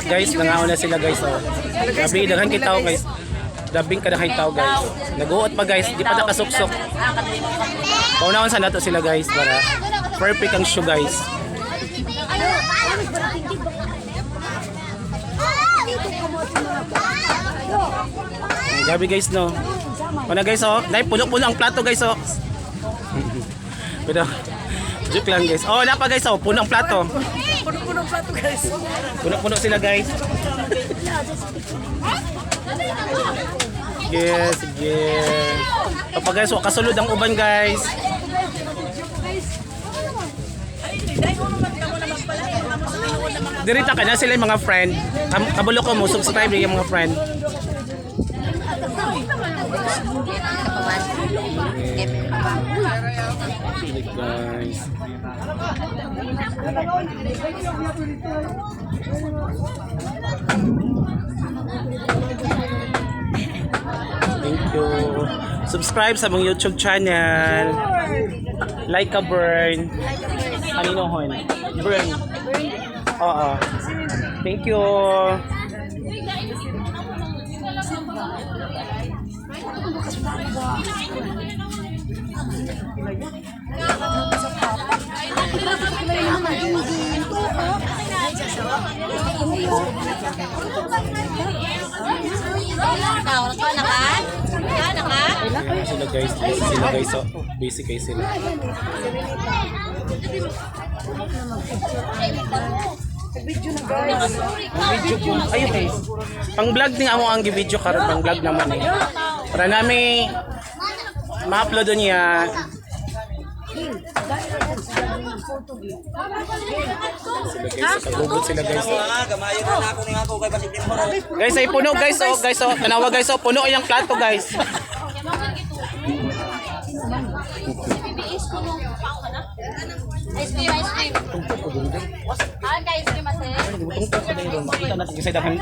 Guys, nangaon na sila guys. Oh. Gabi, daghan kita guys. Dabing ka daghan tao guys. Naguot pa guys, di pa nakasuksok. Paunahon sa nato sila guys para perfect ang show guys. Gabi guys no. Ano guys oh, dahil puno-puno ang plato guys oh. Pero joke lang guys. Oh, napa guys oh, puno ang plato. Puno-puno plato guys. Puno-puno sila guys. Yes, yes. Kapag guys, kasulod ang uban guys. Dirita ka na sila yung mga friend. Kabulo ko mo, subscribe yung mga friend. Guys. Thank you. Subscribe sa mong YouTube channel. Like a burn. Kanino hon? Burn. Oo. Thank you. Sila guys, so basic guys sila. Video na guys. Video ko. Ayun guys. Pang vlog din ako ang video karon, pang vlog naman eh. Para nami ma-upload niya. Sila guys. Guys, ay puno guys oh, guys oh. Tanawa guys oh, puno iyang plato guys. Ice cream. Ah, ice cream ate. Makita natin kasi dahan.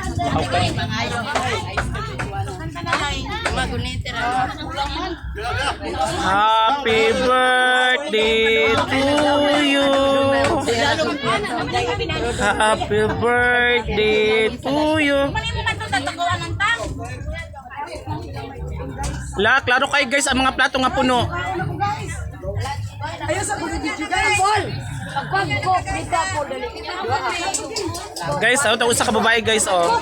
Happy birthday to you. Happy birthday to you. La, klaro kayo guys ang mga plato nga puno. Ayun sa video guys. Guys, tawo sa kababae guys oh.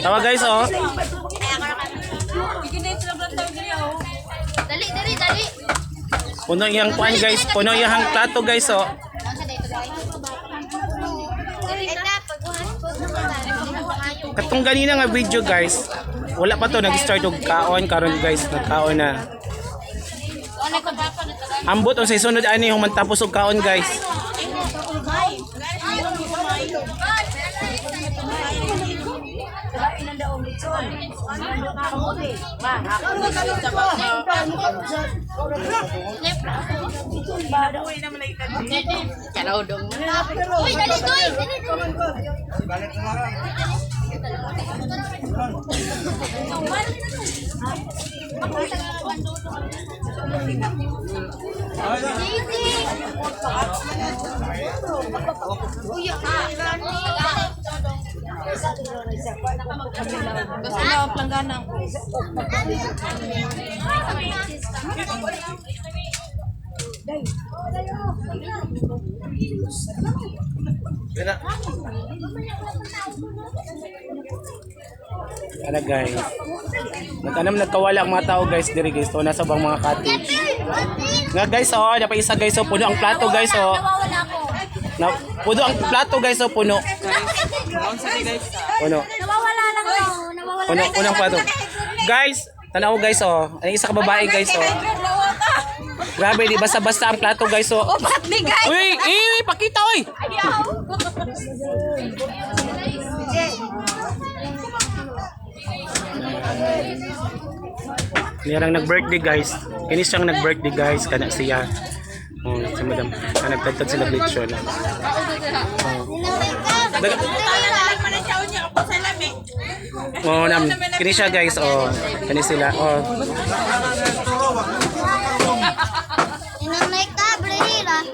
Tawa guys oh. Dali. Puno iyang kuan guys, puno iyang plato guys oh. Katong ganina nga video guys. Wala pa to nag-start og kaon karon guys, nagkaon na. Ambot on sa sunod ani yung mantapos og kaon guys. Uy, dali. Ano guys, nagkawala ang mga tao guys diri guys, to nasa bang mga cottage nga guys oh, dapat isa guys oh, puno ang plato guys oh, na puno ang plato guys oh, puno Nawawala lang daw. puno ang plato guys, tanaw guys oh, ang isa ka babae guys oh, grabe di basta-basta ang plato guys oh. Oh, bakit di guys? Uy, pakita oy. Niyarang nag-birthday guys. Kini siyang nag-birthday guys, kana siya. Oh, si madam. Nagtagtad sila glitch na. Oh, nam. Kini siya guys. Oh, kani sila. Oh. sila.